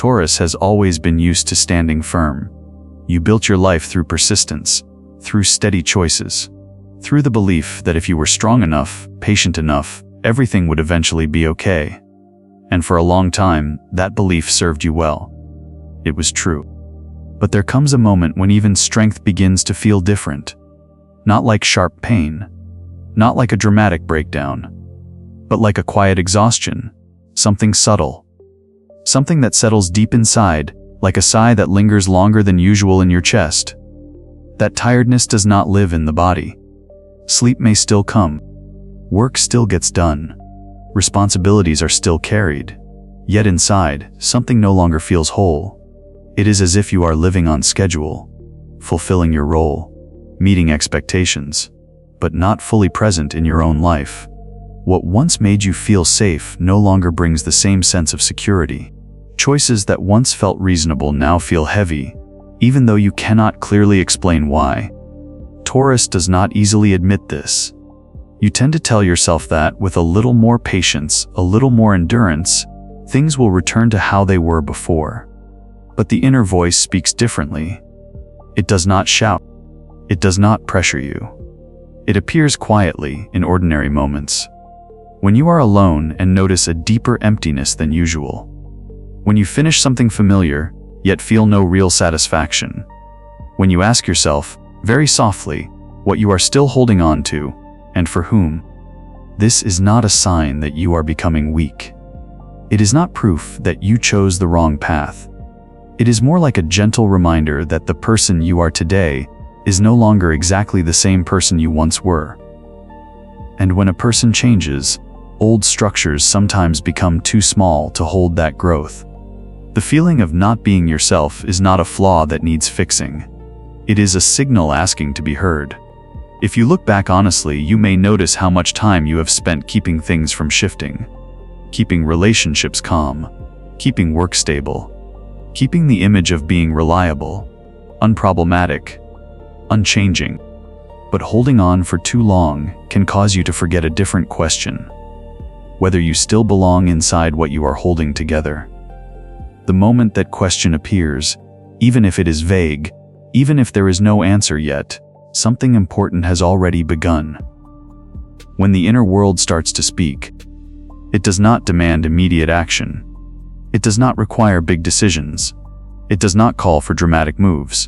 Taurus has always been used to standing firm. You built your life through persistence, through steady choices, through the belief that if you were strong enough, patient enough, everything would eventually be okay. And for a long time, that belief served you well. It was true. But there comes a moment when even strength begins to feel different. Not like sharp pain, not like a dramatic breakdown, but like a quiet exhaustion, something subtle. Something that settles deep inside, like a sigh that lingers longer than usual in your chest. That tiredness does not live in the body. Sleep may still come. Work still gets done. Responsibilities are still carried. Yet inside, something no longer feels whole. It is as if you are living on schedule, fulfilling your role, meeting expectations, but not fully present in your own life. What once made you feel safe no longer brings the same sense of security. Choices that once felt reasonable now feel heavy, even though you cannot clearly explain why. Taurus does not easily admit this. You tend to tell yourself that with a little more patience, a little more endurance, things will return to how they were before. But the inner voice speaks differently. It does not shout. It does not pressure you. It appears quietly in ordinary moments. When you are alone and notice a deeper emptiness than usual. When you finish something familiar, yet feel no real satisfaction. When you ask yourself, very softly, what you are still holding on to, and for whom. This is not a sign that you are becoming weak. It is not proof that you chose the wrong path. It is more like a gentle reminder that the person you are today is no longer exactly the same person you once were. And when a person changes, old structures sometimes become too small to hold that growth. The feeling of not being yourself is not a flaw that needs fixing. It is a signal asking to be heard. If you look back honestly, you may notice how much time you have spent keeping things from shifting, keeping relationships calm, keeping work stable, keeping the image of being reliable, unproblematic, unchanging. But holding on for too long can cause you to forget a different question: whether you still belong inside what you are holding together. The moment that question appears, even if it is vague, even if there is no answer yet, something important has already begun. When the inner world starts to speak, it does not demand immediate action. It does not require big decisions. It does not call for dramatic moves.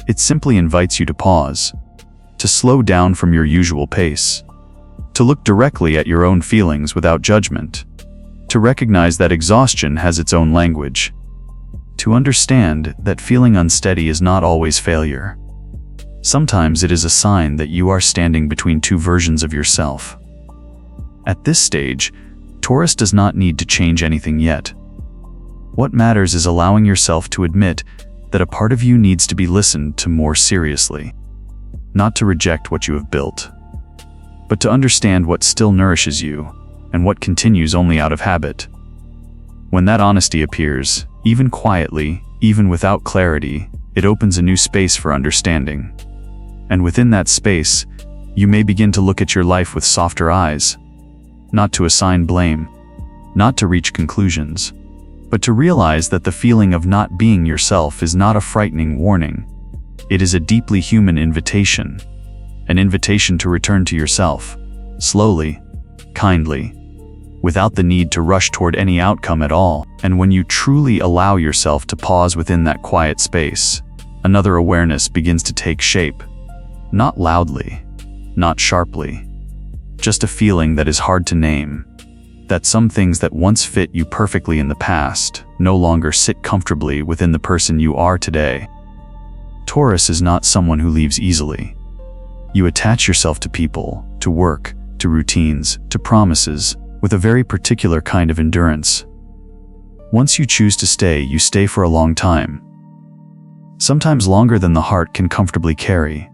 It simply invites you to pause, to slow down from your usual pace, to look directly at your own feelings without judgment, to recognize that exhaustion has its own language, to understand that feeling unsteady is not always failure. Sometimes it is a sign that you are standing between two versions of yourself. At this stage, Taurus does not need to change anything yet. What matters is allowing yourself to admit that a part of you needs to be listened to more seriously. Not to reject what you have built, but to understand what still nourishes you and what continues only out of habit. When that honesty appears, even quietly, even without clarity, it opens a new space for understanding. And within that space, you may begin to look at your life with softer eyes, not to assign blame, not to reach conclusions, but to realize that the feeling of not being yourself is not a frightening warning. It is a deeply human invitation, an invitation to return to yourself, slowly, kindly, without the need to rush toward any outcome at all. And when you truly allow yourself to pause within that quiet space, another awareness begins to take shape. Not loudly, not sharply, just a feeling that is hard to name, that some things that once fit you perfectly in the past no longer sit comfortably within the person you are today. Taurus is not someone who leaves easily. You attach yourself to people, to work, to routines, to promises, with a very particular kind of endurance. Once you choose to stay, you stay for a long time. Sometimes longer than the heart can comfortably carry.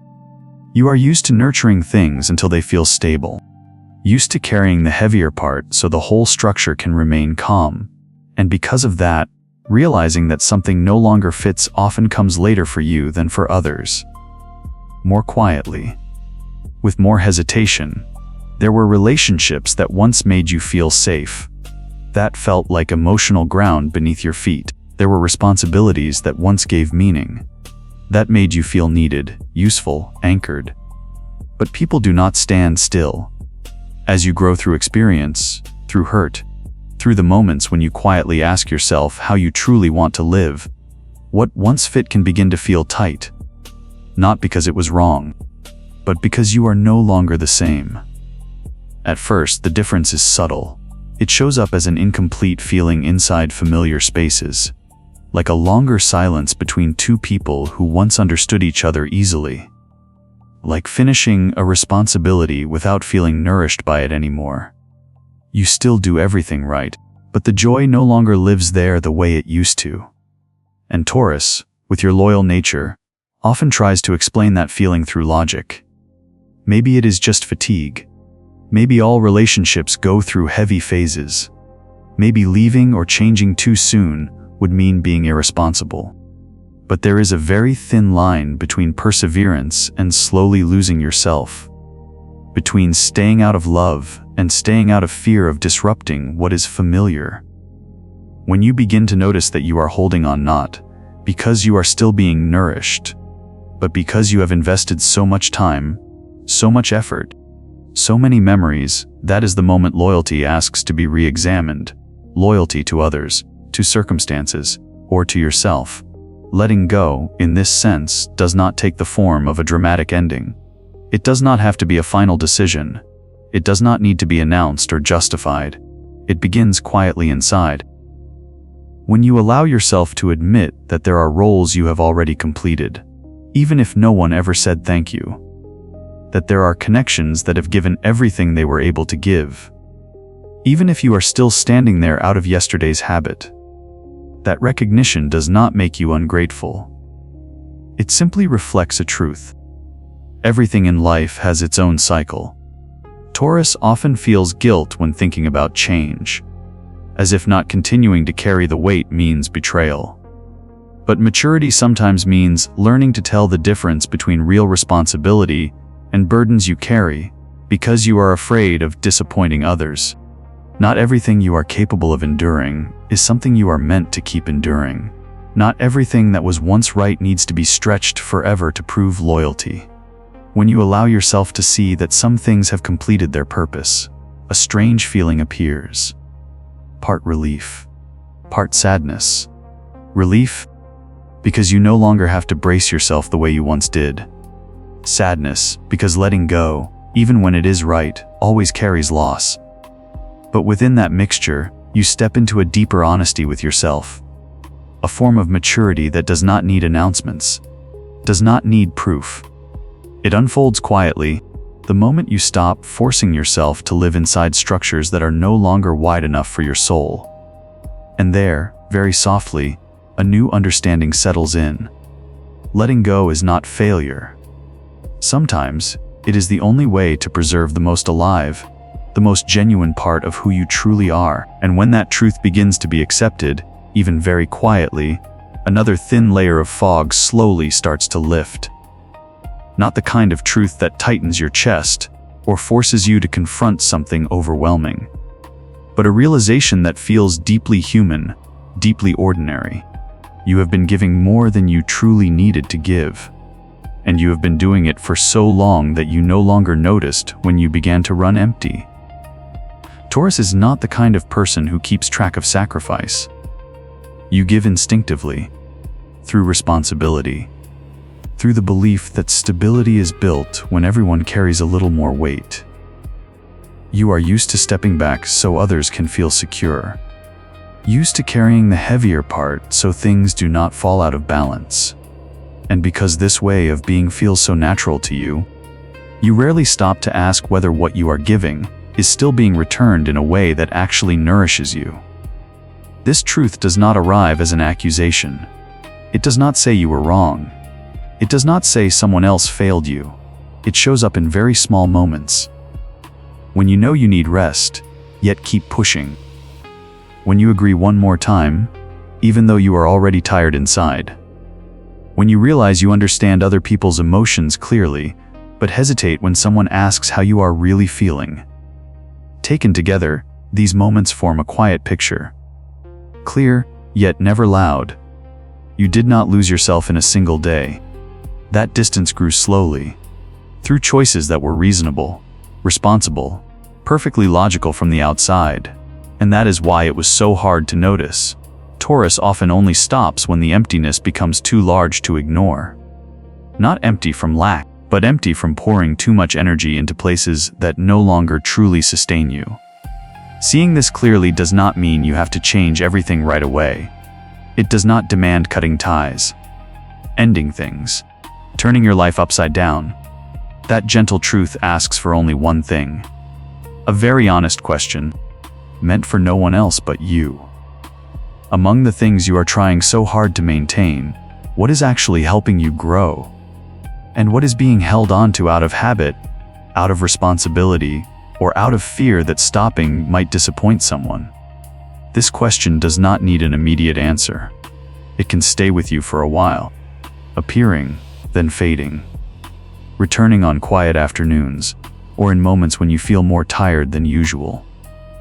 You are used to nurturing things until they feel stable. Used to carrying the heavier part so the whole structure can remain calm. And because of that, realizing that something no longer fits often comes later for you than for others. More quietly, with more hesitation. There were relationships that once made you feel safe, that felt like emotional ground beneath your feet. There were responsibilities that once gave meaning. That made you feel needed, useful, anchored. But people do not stand still. As you grow through experience, through hurt, through the moments when you quietly ask yourself how you truly want to live, what once fit can begin to feel tight. Not because it was wrong, but because you are no longer the same. At first, the difference is subtle. It shows up as an incomplete feeling inside familiar spaces, like a longer silence between two people who once understood each other easily. Like finishing a responsibility without feeling nourished by it anymore. You still do everything right, but the joy no longer lives there the way it used to. And Taurus, with your loyal nature, often tries to explain that feeling through logic. Maybe it is just fatigue. Maybe all relationships go through heavy phases. Maybe leaving or changing too soon would mean being irresponsible. But there is a very thin line between perseverance and slowly losing yourself. Between staying out of love and staying out of fear of disrupting what is familiar. When you begin to notice that you are holding on not because you are still being nourished, but because you have invested so much time, so much effort, so many memories, that is the moment loyalty asks to be re-examined. Loyalty to others, to circumstances, or to yourself. Letting go, in this sense, does not take the form of a dramatic ending. It does not have to be a final decision. It does not need to be announced or justified. It begins quietly inside. When you allow yourself to admit that there are roles you have already completed, even if no one ever said thank you. That there are connections that have given everything they were able to give. Even if you are still standing there out of yesterday's habit. That recognition does not make you ungrateful. It simply reflects a truth. Everything in life has its own cycle. Taurus often feels guilt when thinking about change, as if not continuing to carry the weight means betrayal. But maturity sometimes means learning to tell the difference between real responsibility and burdens you carry because you are afraid of disappointing others. Not everything you are capable of enduring is something you are meant to keep enduring. Not everything that was once right needs to be stretched forever to prove loyalty. When you allow yourself to see that some things have completed their purpose, a strange feeling appears. Part relief, part sadness. Relief, because you no longer have to brace yourself the way you once did. Sadness, because letting go, even when it is right, always carries loss. But within that mixture, you step into a deeper honesty with yourself. A form of maturity that does not need announcements, does not need proof. It unfolds quietly, the moment you stop forcing yourself to live inside structures that are no longer wide enough for your soul. And there, very softly, a new understanding settles in. Letting go is not failure. Sometimes, it is the only way to preserve the most alive, the most genuine part of who you truly are. And when that truth begins to be accepted, even very quietly, another thin layer of fog slowly starts to lift. Not the kind of truth that tightens your chest or forces you to confront something overwhelming, but a realization that feels deeply human, deeply ordinary. You have been giving more than you truly needed to give. And you have been doing it for so long that you no longer noticed when you began to run empty. Taurus is not the kind of person who keeps track of sacrifice. You give instinctively, through responsibility, through the belief that stability is built when everyone carries a little more weight. You are used to stepping back so others can feel secure. Used to carrying the heavier part so things do not fall out of balance. And because this way of being feels so natural to you, you rarely stop to ask whether what you are giving is still being returned in a way that actually nourishes you. This truth does not arrive as an accusation. It does not say you were wrong. It does not say someone else failed you. It shows up in very small moments. When you know you need rest, yet keep pushing. When you agree one more time, even though you are already tired inside. When you realize you understand other people's emotions clearly, but hesitate when someone asks how you are really feeling. Taken together, these moments form a quiet picture. Clear, yet never loud. You did not lose yourself in a single day. That distance grew slowly, through choices that were reasonable, responsible, perfectly logical from the outside. And that is why it was so hard to notice. Taurus often only stops when the emptiness becomes too large to ignore. Not empty from lack, but empty from pouring too much energy into places that no longer truly sustain you. Seeing this clearly does not mean you have to change everything right away. It does not demand cutting ties, ending things, turning your life upside down. That gentle truth asks for only one thing. A very honest question, meant for no one else but you. Among the things you are trying so hard to maintain, what is actually helping you grow? And what is being held on to out of habit, out of responsibility, or out of fear that stopping might disappoint someone? This question does not need an immediate answer. It can stay with you for a while, appearing, then fading, returning on quiet afternoons, or in moments when you feel more tired than usual.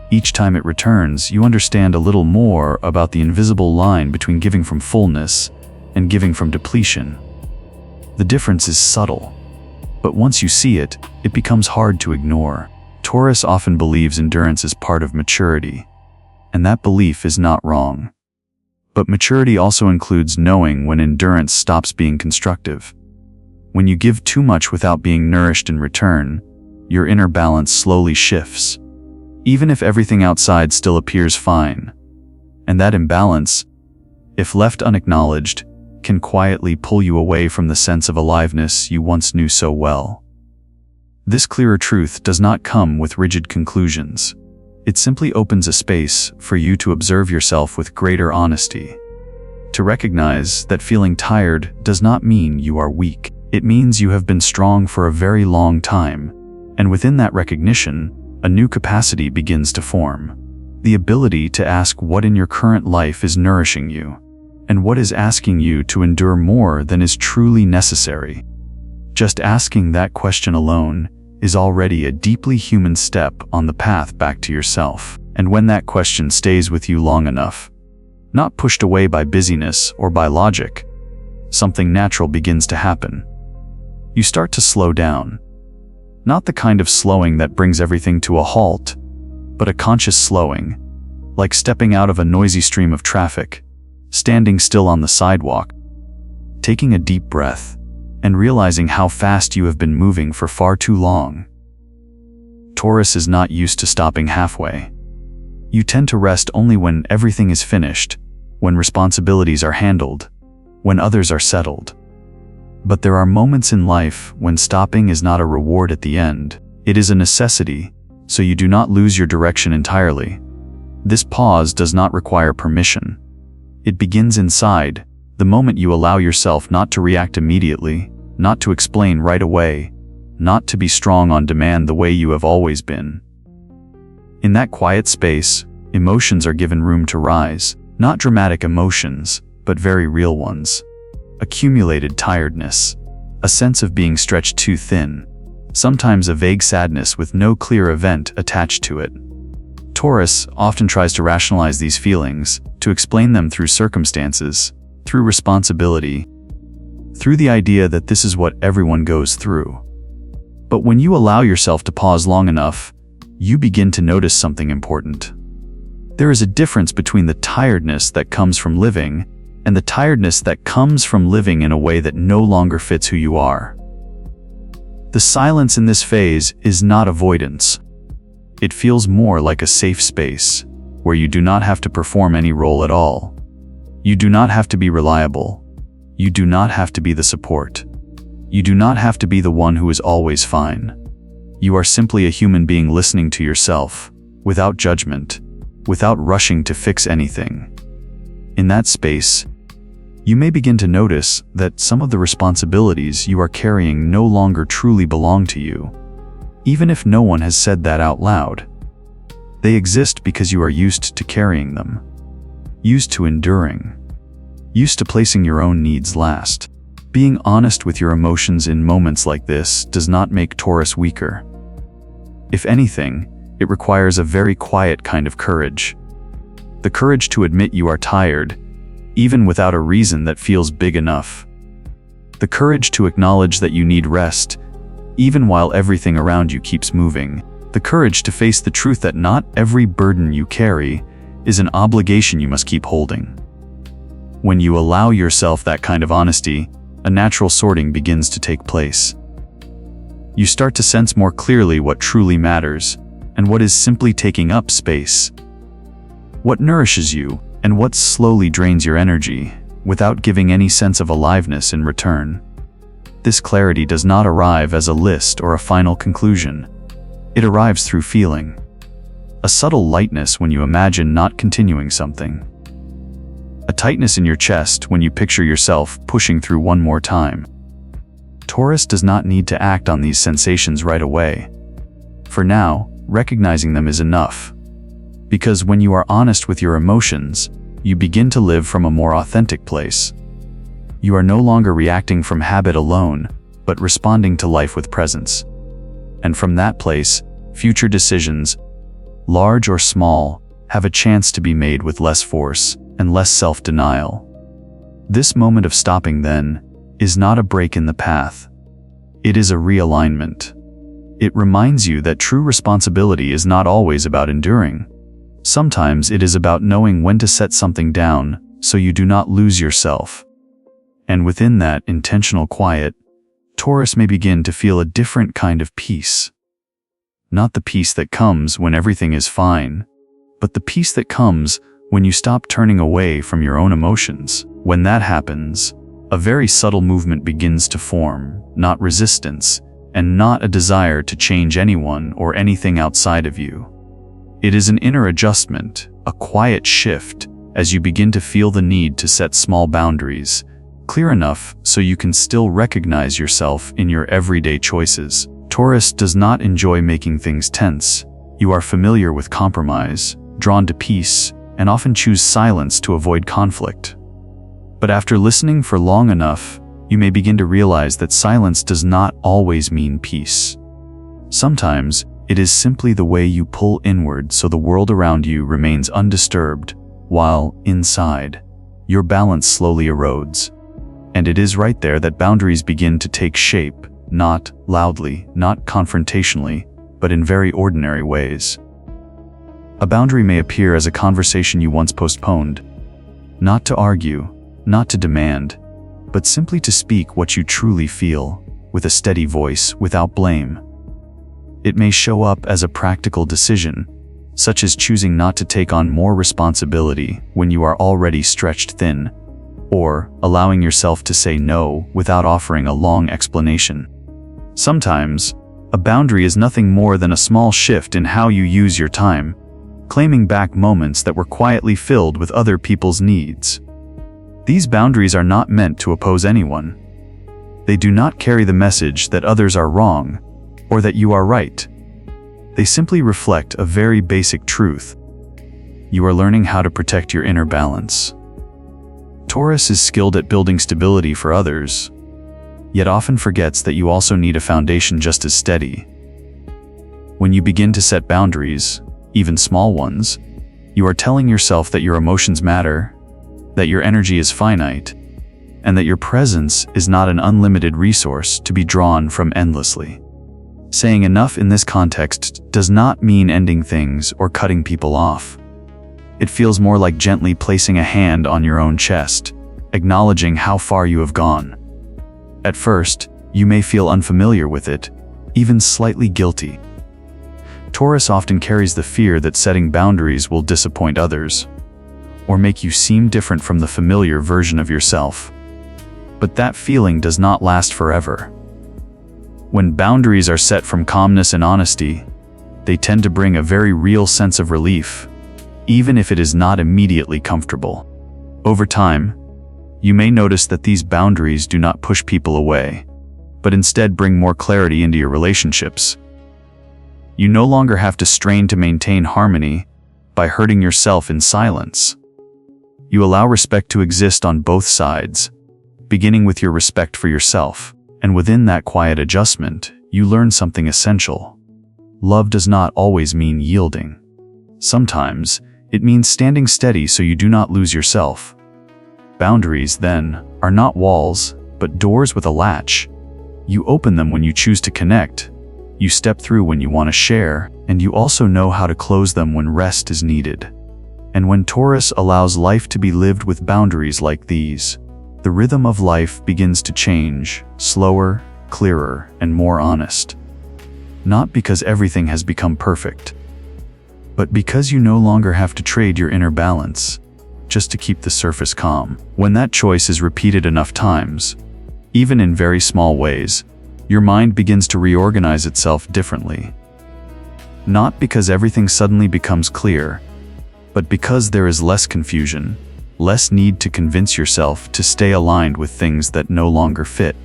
Each time it returns, you understand a little more about the invisible line between giving from fullness and giving from depletion. The difference is subtle, but once you see it, it becomes hard to ignore. Taurus often believes endurance is part of maturity, and that belief is not wrong. But maturity also includes knowing when endurance stops being constructive. When you give too much without being nourished in return, your inner balance slowly shifts, even if everything outside still appears fine. And that imbalance, if left unacknowledged, can quietly pull you away from the sense of aliveness you once knew so well. This clearer truth does not come with rigid conclusions. It simply opens a space for you to observe yourself with greater honesty. To recognize that feeling tired does not mean you are weak. It means you have been strong for a very long time, and within that recognition, a new capacity begins to form. The ability to ask what in your current life is nourishing you, and what is asking you to endure more than is truly necessary. Just asking that question alone is already a deeply human step on the path back to yourself. And when that question stays with you long enough, not pushed away by busyness or by logic, something natural begins to happen. You start to slow down. Not the kind of slowing that brings everything to a halt, but a conscious slowing, like stepping out of a noisy stream of traffic, standing still on the sidewalk, taking a deep breath, and realizing how fast you have been moving for far too long. Taurus is not used to stopping halfway. You tend to rest only when everything is finished, when responsibilities are handled, when others are settled. But there are moments in life when stopping is not a reward at the end. It is a necessity, so you do not lose your direction entirely. This pause does not require permission. It begins inside, the moment you allow yourself not to react immediately, not to explain right away, not to be strong on demand the way you have always been. In that quiet space, emotions are given room to rise, not dramatic emotions, but very real ones. Accumulated tiredness, a sense of being stretched too thin, sometimes a vague sadness with no clear event attached to it. Taurus often tries to rationalize these feelings, to explain them through circumstances, through responsibility, through the idea that this is what everyone goes through. But when you allow yourself to pause long enough, you begin to notice something important. There is a difference between the tiredness that comes from living and the tiredness that comes from living in a way that no longer fits who you are. The silence in this phase is not avoidance. It feels more like a safe space, where you do not have to perform any role at all. You do not have to be reliable. You do not have to be the support. You do not have to be the one who is always fine. You are simply a human being listening to yourself, without judgment, without rushing to fix anything. In that space, you may begin to notice that some of the responsibilities you are carrying no longer truly belong to you, even if no one has said that out loud. They exist because you are used to carrying them, used to enduring, used to placing your own needs last. Being honest with your emotions in moments like this does not make Taurus weaker. If anything, it requires a very quiet kind of courage. The The courage to admit you are tired, even without a reason that feels big enough. The courage to acknowledge that you need rest, even while everything around you keeps moving. The courage to face the truth that not every burden you carry is an obligation you must keep holding. When you allow yourself that kind of honesty, a natural sorting begins to take place. You start to sense more clearly what truly matters, and what is simply taking up space. What nourishes you, and what slowly drains your energy, without giving any sense of aliveness in return. This clarity does not arrive as a list or a final conclusion. It arrives through feeling. A subtle lightness when you imagine not continuing something. A tightness in your chest when you picture yourself pushing through one more time. Taurus does not need to act on these sensations right away. For now, recognizing them is enough. Because when you are honest with your emotions, you begin to live from a more authentic place. You are no longer reacting from habit alone, but responding to life with presence. And from that place, future decisions, large or small, have a chance to be made with less force and less self-denial. This moment of stopping, then, is not a break in the path. It is a realignment. It reminds you that true responsibility is not always about enduring. Sometimes it is about knowing when to set something down so you do not lose yourself. And within that intentional quiet, Taurus may begin to feel a different kind of peace. Not the peace that comes when everything is fine, but the peace that comes when you stop turning away from your own emotions. When that happens, a very subtle movement begins to form, not resistance, and not a desire to change anyone or anything outside of you. It is an inner adjustment, a quiet shift, as you begin to feel the need to set small boundaries, clear enough so you can still recognize yourself in your everyday choices. Taurus does not enjoy making things tense. You are familiar with compromise, drawn to peace, and often choose silence to avoid conflict. But after listening for long enough, you may begin to realize that silence does not always mean peace. Sometimes, it is simply the way you pull inward so the world around you remains undisturbed, while, inside, your balance slowly erodes. And it is right there that boundaries begin to take shape, not loudly, not confrontationally, but in very ordinary ways. A boundary may appear as a conversation you once postponed, not to argue, not to demand, but simply to speak what you truly feel, with a steady voice, without blame. It may show up as a practical decision, such as choosing not to take on more responsibility when you are already stretched thin, or allowing yourself to say no without offering a long explanation. Sometimes, a boundary is nothing more than a small shift in how you use your time, claiming back moments that were quietly filled with other people's needs. These boundaries are not meant to oppose anyone. They do not carry the message that others are wrong, or that you are right. They simply reflect a very basic truth. You are learning how to protect your inner balance. Taurus is skilled at building stability for others, yet often forgets that you also need a foundation just as steady. When you begin to set boundaries, even small ones, you are telling yourself that your emotions matter, that your energy is finite, and that your presence is not an unlimited resource to be drawn from endlessly. Saying enough in this context does not mean ending things or cutting people off. It feels more like gently placing a hand on your own chest, acknowledging how far you have gone. At first, you may feel unfamiliar with it, even slightly guilty. Taurus often carries the fear that setting boundaries will disappoint others, or make you seem different from the familiar version of yourself. But that feeling does not last forever. When boundaries are set from calmness and honesty, they tend to bring a very real sense of relief, even if it is not immediately comfortable. Over time, you may notice that these boundaries do not push people away, but instead bring more clarity into your relationships. You no longer have to strain to maintain harmony by hurting yourself in silence. You allow respect to exist on both sides, beginning with your respect for yourself. And within that quiet adjustment, you learn something essential. Love does not always mean yielding. Sometimes, It means standing steady so you do not lose yourself. Boundaries, then, are not walls, but doors with a latch. You open them when you choose to connect, you step through when you want to share, and you also know how to close them when rest is needed. And when Taurus allows life to be lived with boundaries like these, the rhythm of life begins to change, slower, clearer, and more honest. Not because everything has become perfect, but because you no longer have to trade your inner balance just to keep the surface calm. When that choice is repeated enough times, even in very small ways, your mind begins to reorganize itself differently. Not because everything suddenly becomes clear, but because there is less confusion, less need to convince yourself to stay aligned with things that no longer fit.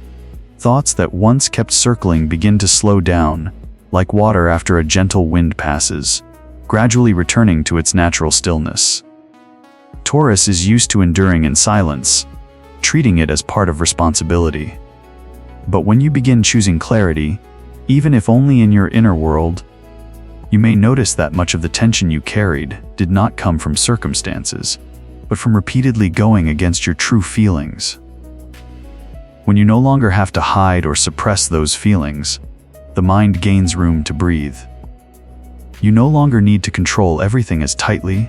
Thoughts that once kept circling begin to slow down, like water after a gentle wind passes, gradually returning to its natural stillness. Taurus is used to enduring in silence, treating it as part of responsibility. But when you begin choosing clarity, even if only in your inner world, you may notice that much of the tension you carried did not come from circumstances, but from repeatedly going against your true feelings. When you no longer have to hide or suppress those feelings, the mind gains room to breathe. You no longer need to control everything as tightly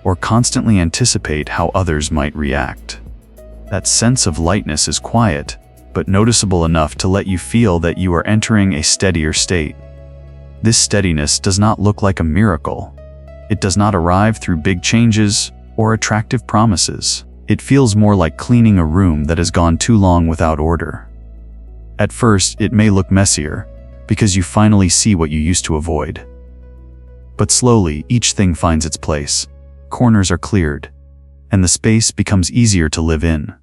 or constantly anticipate how others might react. That sense of lightness is quiet, but noticeable enough to let you feel that you are entering a steadier state. This steadiness does not look like a miracle. It does not arrive through big changes or attractive promises. It feels more like cleaning a room that has gone too long without order. At first, it may look messier, because you finally see what you used to avoid. But slowly, each thing finds its place. Corners are cleared, and the space becomes easier to live in.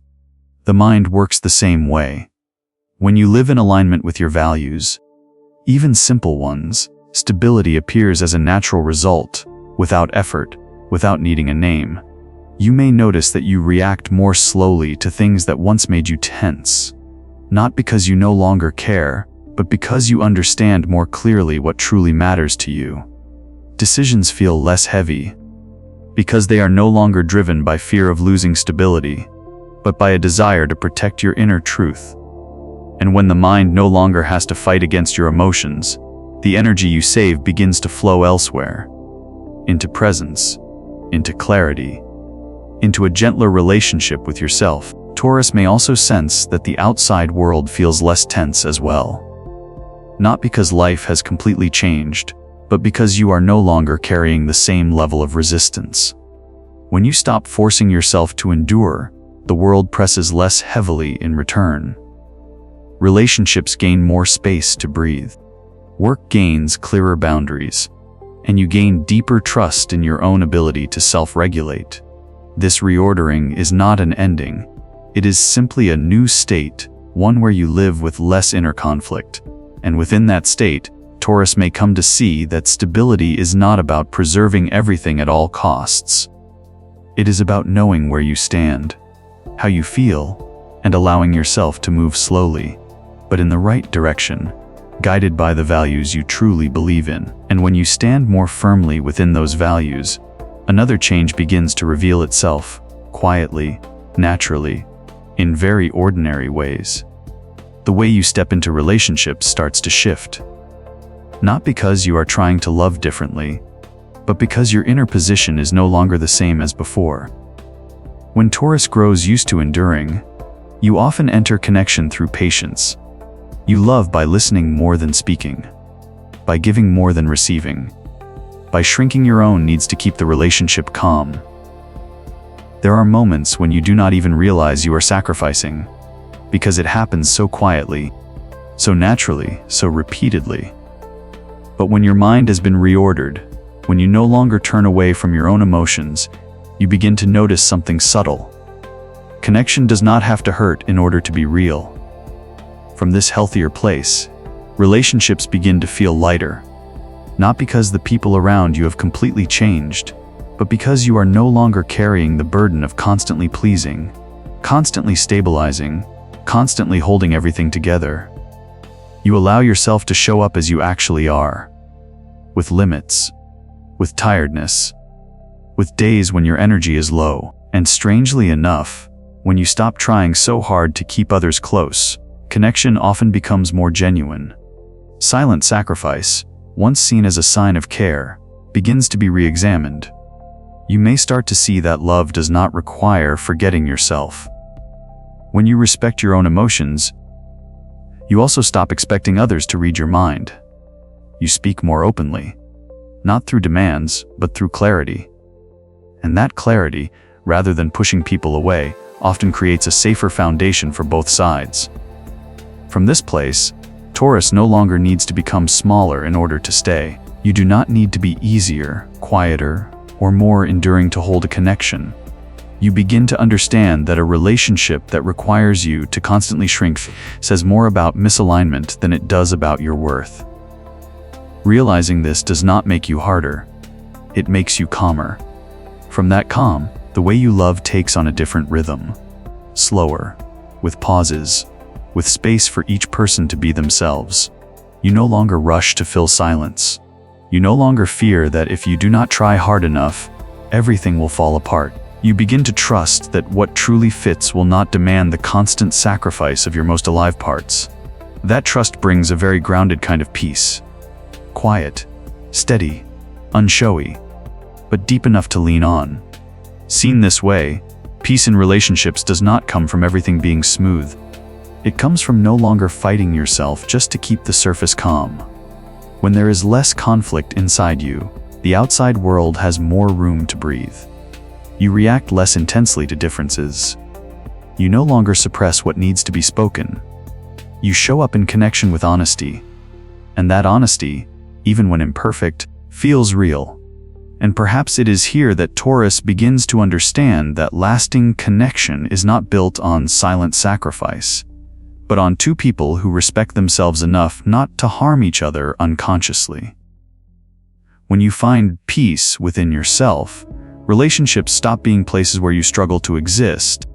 The mind works the same way. When you live in alignment with your values, even simple ones, stability appears as a natural result, without effort, without needing a name. You may notice that you react more slowly to things that once made you tense. Not because you no longer care, but because you understand more clearly what truly matters to you. Decisions feel less heavy, because they are no longer driven by fear of losing stability, but by a desire to protect your inner truth. And when the mind no longer has to fight against your emotions, the energy you save begins to flow elsewhere, into presence, into clarity, into a gentler relationship with yourself. Taurus may also sense that the outside world feels less tense as well. Not because life has completely changed, but because you are no longer carrying the same level of resistance. When you stop forcing yourself to endure, the world presses less heavily in return. Relationships gain more space to breathe. Work gains clearer boundaries, and you gain deeper trust in your own ability to self-regulate. This reordering is not an ending. It is simply a new state, one where you live with less inner conflict. And within that state, Taurus may come to see that stability is not about preserving everything at all costs. It is about knowing where you stand, how you feel, and allowing yourself to move slowly, but in the right direction, guided by the values you truly believe in. And when you stand more firmly within those values, another change begins to reveal itself, quietly, naturally, in very ordinary ways. The way you step into relationships starts to shift. Not because you are trying to love differently, but because your inner position is no longer the same as before. When Taurus grows used to enduring, you often enter connection through patience. You love by listening more than speaking, by giving more than receiving, by shrinking your own needs to keep the relationship calm. There are moments when you do not even realize you are sacrificing, because it happens so quietly, so naturally, so repeatedly. But when your mind has been reordered, when you no longer turn away from your own emotions, you begin to notice something subtle. Connection does not have to hurt in order to be real. From this healthier place, relationships begin to feel lighter, not because the people around you have completely changed, but because you are no longer carrying the burden of constantly pleasing, constantly stabilizing, constantly holding everything together. You allow yourself to show up as you actually are, with limits, with tiredness, with days when your energy is low. And strangely enough, when you stop trying so hard to keep others close, connection often becomes more genuine. Silent sacrifice, once seen as a sign of care, begins to be re-examined. You may start to see that love does not require forgetting yourself. When you respect your own emotions, you also stop expecting others to read your mind. You speak more openly, not through demands, but through clarity. And that clarity, rather than pushing people away, often creates a safer foundation for both sides. From this place, Taurus no longer needs to become smaller in order to stay. You do not need to be easier, quieter, or more enduring to hold a connection. You begin to understand that a relationship that requires you to constantly shrink says more about misalignment than it does about your worth. Realizing this does not make you harder. It makes you calmer. From that calm, the way you love takes on a different rhythm. Slower, with pauses, with space for each person to be themselves. You no longer rush to fill silence. You no longer fear that if you do not try hard enough, everything will fall apart. You begin to trust that what truly fits will not demand the constant sacrifice of your most alive parts. That trust brings a very grounded kind of peace. Quiet, steady, unshowy, but deep enough to lean on. Seen this way, peace in relationships does not come from everything being smooth. It comes from no longer fighting yourself just to keep the surface calm. When there is less conflict inside you, the outside world has more room to breathe. You react less intensely to differences. You no longer suppress what needs to be spoken. You show up in connection with honesty. And that honesty, even when imperfect, feels real. And perhaps it is here that Taurus begins to understand that lasting connection is not built on silent sacrifice, but on two people who respect themselves enough not to harm each other unconsciously. When you find peace within yourself, relationships stop being places where you struggle to exist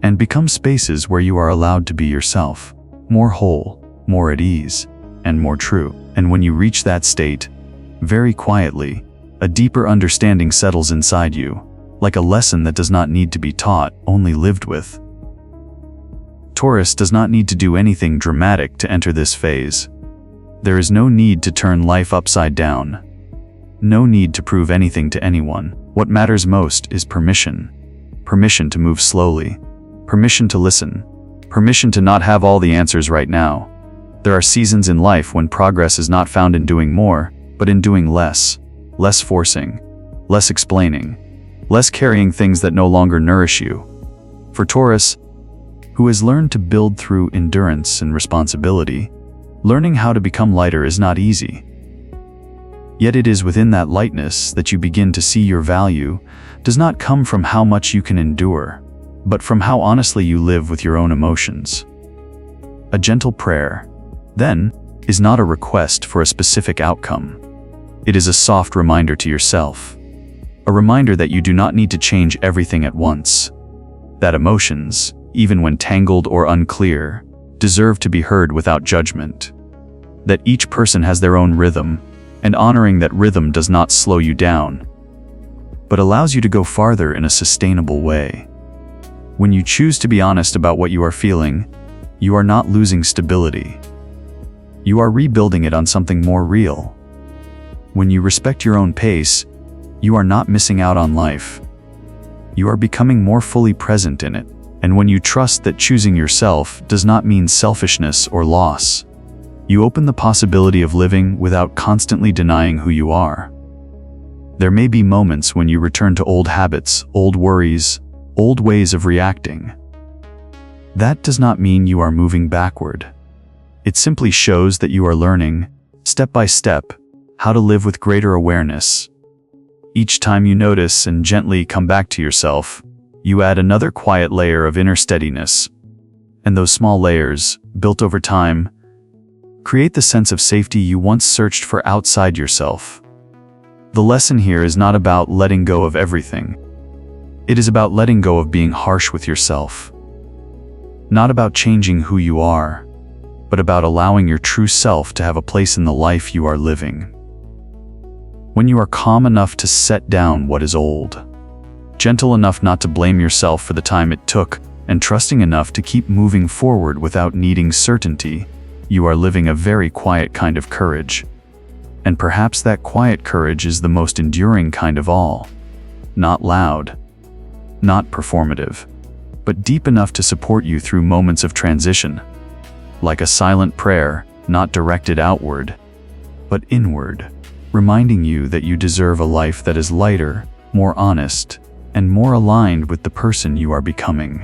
and become spaces where you are allowed to be yourself, more whole, more at ease, and more true. And when you reach that state, very quietly, a deeper understanding settles inside you, like a lesson that does not need to be taught, only lived with. Taurus does not need to do anything dramatic to enter this phase. There is no need to turn life upside down. No need to prove anything to anyone. What matters most is permission. Permission to move slowly. Permission to listen. Permission to not have all the answers right now. There are seasons in life when progress is not found in doing more, but in doing less. Less forcing. Less explaining. Less carrying things that no longer nourish you. For Taurus, who has learned to build through endurance and responsibility, learning how to become lighter is not easy. Yet it is within that lightness that you begin to see your value does not come from how much you can endure, but from how honestly you live with your own emotions. A gentle prayer, then, is not a request for a specific outcome. It is a soft reminder to yourself. A reminder that you do not need to change everything at once. That emotions, even when tangled or unclear, deserve to be heard without judgment. That each person has their own rhythm, and honoring that rhythm does not slow you down, but allows you to go farther in a sustainable way. When you choose to be honest about what you are feeling, you are not losing stability. You are rebuilding it on something more real. When you respect your own pace, you are not missing out on life. You are becoming more fully present in it. And when you trust that choosing yourself does not mean selfishness or loss, you open the possibility of living without constantly denying who you are. There may be moments when you return to old habits, old worries, old ways of reacting. That does not mean you are moving backward. It simply shows that you are learning, step by step, how to live with greater awareness. Each time you notice and gently come back to yourself, you add another quiet layer of inner steadiness. And those small layers, built over time, create the sense of safety you once searched for outside yourself. The lesson here is not about letting go of everything. It is about letting go of being harsh with yourself. Not about changing who you are, but about allowing your true self to have a place in the life you are living. When you are calm enough to set down what is old, gentle enough not to blame yourself for the time it took, and trusting enough to keep moving forward without needing certainty, you are living a very quiet kind of courage. And perhaps that quiet courage is the most enduring kind of all. Not loud, not performative, but deep enough to support you through moments of transition. Like a silent prayer, not directed outward, but inward, reminding you that you deserve a life that is lighter, more honest, and more aligned with the person you are becoming.